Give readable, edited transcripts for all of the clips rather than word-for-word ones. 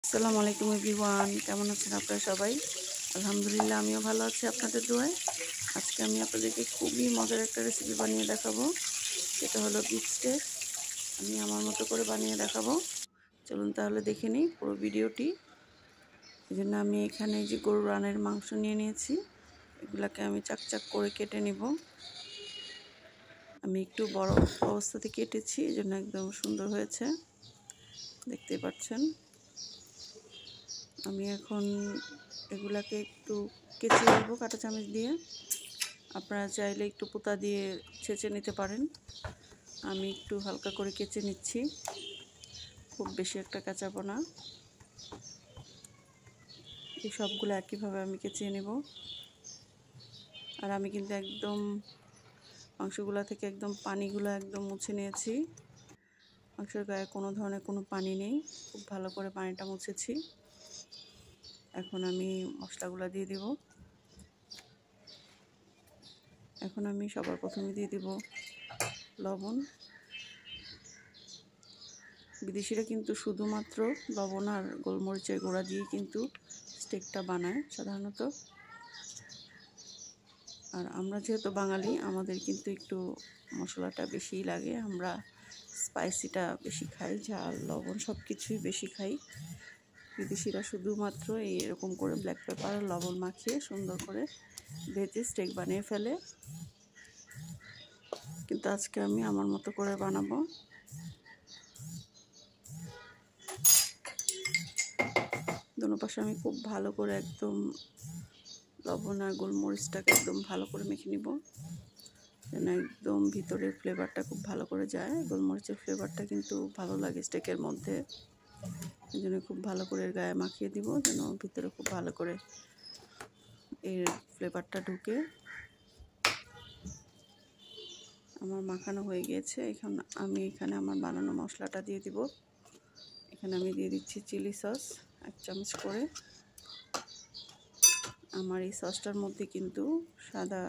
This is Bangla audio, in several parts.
আসসালামু আলাইকুম এভরিওয়ান, কেমন আছেন আপনারা সবাই? আলহামদুলিল্লাহ, আমিও ভালো আছি আপনাদের দোয়ায়। আজকে আমি আপনাদেরকে খুবই মজার একটা রেসিপি বানিয়ে দেখাবো। সেটা হলো বিফ স্টেক। আমি আমার মতো করে বানিয়ে দেখাবো। চলুন তাহলে দেখে নিই পুরো ভিডিওটি। এই জন্য আমি এখানে যে গরুর রানের মাংস নিয়ে নিয়েছি, এগুলাকে আমি চাকচাক করে কেটে নিব। আমি একটু বড় অবস্থাতে কেটেছি, এই জন্য একদম সুন্দর হয়েছে, দেখতেই পাচ্ছেন। আমি এখন এগুলাকে একটু কেচে নেব কাঁটা চামচ দিয়ে। আপনারা চাইলে একটু পোতা দিয়ে ছেঁচে নিতে পারেন। আমি একটু হালকা করে কেচে নিচ্ছি, খুব বেশি একটা কাঁচাবো না। এই সবগুলো একইভাবে আমি কেচে নেব। আর আমি কিন্তু একদম মাংসগুলা থেকে একদম পানিগুলো একদম মুছে নিয়েছি। মাংসের গায়ে কোনো ধরনের কোনো পানি নেই, খুব ভালো করে পানিটা মুছেছি। এখন আমি মশলাগুলো দিয়ে দিব। এখন আমি সবার প্রথমে দিয়ে দিব লবণ। বিদেশিরা কিন্তু শুধুমাত্র লবণ আর গোলমরিচের গুঁড়া দিয়ে কিন্তু স্টেকটা বানায় সাধারণত। আর আমরা যেহেতু বাঙালি, আমাদের কিন্তু একটু মশলাটা বেশিই লাগে। আমরা স্পাইসিটা বেশি খাই, ঝাল লবণ সব কিছুই বেশি খাই। বিদেশিরা শুধুমাত্র এরকম করে ব্ল্যাক পেপার আর লবণ মাখিয়ে সুন্দর করে ভেজে স্টেক বানিয়ে ফেলে। কিন্তু আজকে আমি আমার মতো করে বানাবো। দোনো পাশে আমি খুব ভালো করে একদম লবণ আর গোলমরিচটাকে একদম ভালো করে মেখে নিব, যেন একদম ভিতরের ফ্লেভারটা খুব ভালো করে যায়। গোলমরিচের ফ্লেভারটা কিন্তু ভালো লাগে স্টেকের মধ্যে, এই জন্য খুব ভালো করে এর গায়ে মাখিয়ে দিব, যেন ভিতরে খুব ভালো করে এর ফ্লেভারটা ঢুকে। আমার মাখানো হয়ে গিয়েছে। এখন আমি এখানে আমার বানানো মশলাটা দিয়ে দিব। এখানে আমি দিয়ে দিচ্ছি চিলি সস 1 চামচ করে। আমার এই সসটার মধ্যে কিন্তু সাদা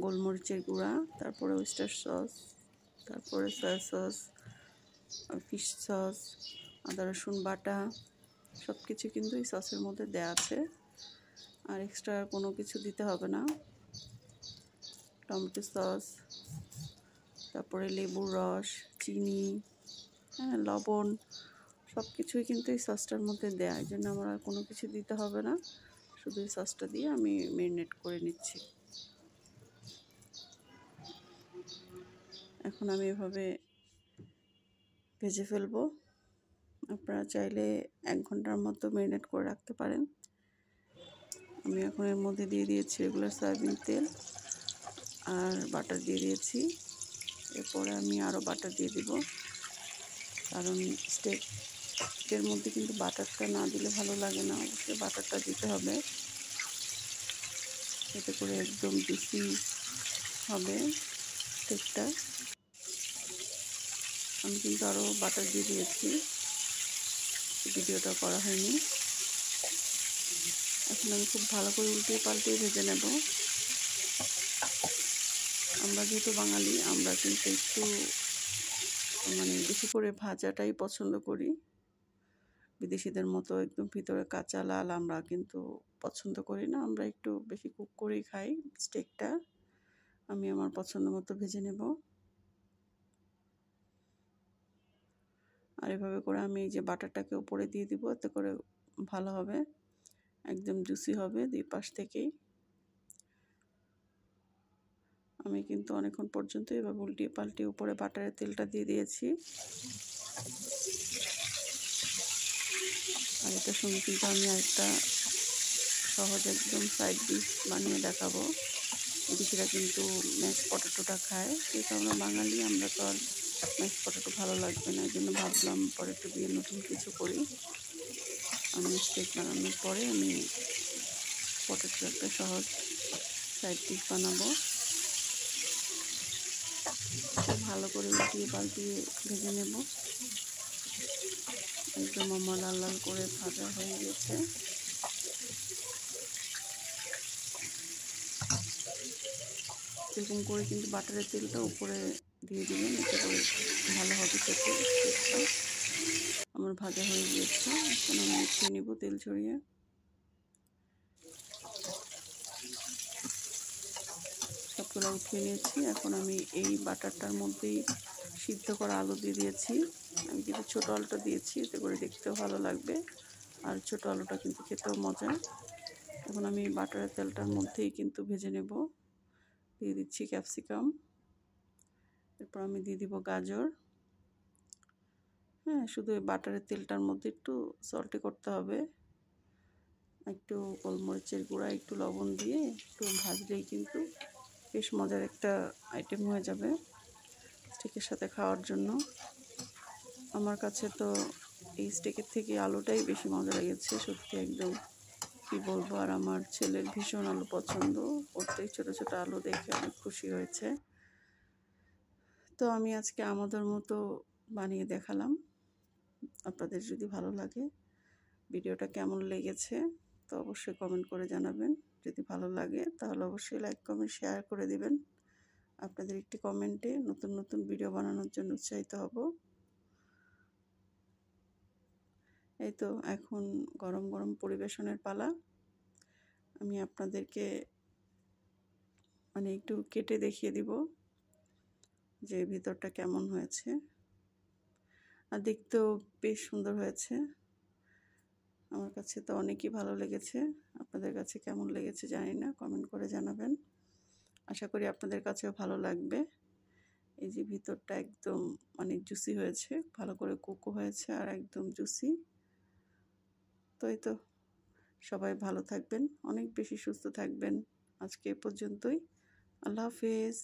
গোলমরিচের গুঁড়া, তারপরে ওয়েস্টার সস, তারপরে সয়া সস, ফিশ সস, আদা রসুন বাটা সব কিছু কিন্তু এই সসের মধ্যে দেয়া আছে। আর এক্সট্রা কোনো কিছু দিতে হবে না। টমেটো সস, তারপরে লেবুর রস, চিনি, লবণ সব কিছুই কিন্তু এই সসটার মধ্যে দেয়া। এই জন্য আমার আর কোনো কিছু দিতে হবে না, শুধু এই সসটা দিয়ে আমি ম্যারিনেট করে নিচ্ছি। এখন আমি এভাবে ভেজে ফেলবো। আপনারা চাইলে 1 ঘন্টার মতো ম্যারিনেট করে রাখতে পারেন। আমি এখন এর মধ্যে দিয়ে দিয়েছি রেগুলার সয়াবিন তেল আর বাটার দিয়ে দিয়েছি। এরপরে আমি আরও বাটার দিয়ে দিব, কারণ স্টেকের মধ্যে কিন্তু বাটারটা না দিলে ভালো লাগে না, অবশ্যই বাটারটা দিতে হবে, এতে করে একদম জুসি হবে স্টেকটা। আমি কিন্তু আরও বাটার দিয়ে দিয়েছি, ভিডিওটা করা হয়নি। এখন আমি খুব ভালো করে উল্টিয়ে পাল্টিয়ে ভেজে নেব। আমরা যেহেতু বাঙালি, আমরা কিন্তু একটু বেশি করে ভাজাটাই পছন্দ করি। বিদেশিদের মতো একদম ভিতরে কাঁচা লাল আমরা কিন্তু পছন্দ করি না, আমরা একটু বেশি কুক করেই খাই স্টেকটা। আমি আমার পছন্দ মতো ভেজে নেব। আর এভাবে করে আমি এই যে বাটারটাকে উপরে দিয়ে দিব, এতে করে ভালো হবে, একদম জুসি হবে 2 পাশ থেকেই। আমি কিন্তু অনেকক্ষণ পর্যন্ত এভাবে উল্টিয়ে পাল্টিয়ে উপরে বাটারের তেলটা দিয়ে দিয়েছি। আর এটার সঙ্গে কিন্তু আমি আরেকটা সহজ একদম সাইড ডিশ বানিয়ে দেখাবো। বিদেশিরা কিন্তু ম্যাশ পটেটোটা খায়, কিন্তু আমরা বাঙালি, আমরা তো আর ম্যাশ পটেটো ভালো লাগবে না, এই জন্য ভাবলাম পটেটো দিয়ে নতুন কিছু করি। আমি স্টেক বানানোর পরে আমি পটেটোর একটা সহজ সাইড ডিশ বানাবো। ভালো করে উল্টিয়ে পাল্টিয়ে ভেজে নেব। একদম আমার লাল লাল করে ভাজা হয়ে গেছে। এরকম করে কিন্তু বাটারের তেলটা উপরে দিয়ে দিবেন, এতে করে ভালো হবে খেতে স্টেকটা। আমার ভাজা হয়ে গিয়েছে। এখন আমি উঠিয়ে নিব তেল ছড়িয়ে। সবগুলো উঠিয়ে নিয়েছি। এখন আমি এই বাটারটার মধ্যেই সিদ্ধ করা আলু দিয়ে দিয়েছি। আমি কিন্তু ছোটো আলুটা দিয়েছি, এতে করে দেখতেও ভালো লাগবে, আর ছোটো আলুটা কিন্তু খেতেও মজা। এখন আমি বাটারের তেলটার মধ্যেই কিন্তু ভেজে নেব। দিয়ে দিচ্ছি ক্যাপসিকাম, এরপর আমি দিয়ে দিব গাজর। হ্যাঁ, শুধু এই বাটারের তেলটার মধ্যে একটু সল্টি করতে হবে, একটু গোলমরিচের গুঁড়া, একটু লবণ দিয়ে একটু ভাজলেই কিন্তু বেশ মজার একটা আইটেম হয়ে যাবে স্টেকের সাথে খাওয়ার জন্য। আমার কাছে তো এই স্টেকের থেকে আলুটাই বেশি মজা লেগেছে, সত্যি একদম কী বলবো। আর আমার ছেলের ভীষণ আলু পছন্দ, ওর তো এই ছোটো ছোটো আলু দেখে অনেক খুশি হয়েছে। তো আমি আজকে আমাদের মতো বানিয়ে দেখালাম। আপনাদের যদি ভালো লাগে, ভিডিওটা কেমন লেগেছে তো অবশ্যই কমেন্ট করে জানাবেন। যদি ভালো লাগে তাহলে অবশ্যই লাইক কমেন্ট শেয়ার করে দিবেন। আপনাদের একটি কমেন্টে নতুন নতুন ভিডিও বানানোর জন্য উৎসাহিত হব। এই তো এখন গরম গরম পরিবেশনের পালা। আমি আপনাদেরকে একটু কেটে দেখিয়ে দিব যে ভিতরটা কেমন হয়েছে, আর দেখতেও বেশ সুন্দর হয়েছে। আমার কাছে তো অনেকই ভালো লেগেছে। আপনাদের কাছে কেমন লেগেছে জানি না, কমেন্ট করে জানাবেন। আশা করি আপনাদের কাছেও ভালো লাগবে। এই যে ভিতরটা একদম জুসি হয়েছে, ভালো করে কুকও হয়েছে আর একদম জুসি। তো এই তো, সবাই ভালো থাকবেন, অনেক বেশি সুস্থ থাকবেন। আজকে এ পর্যন্তই। আল্লাহ হাফেজ।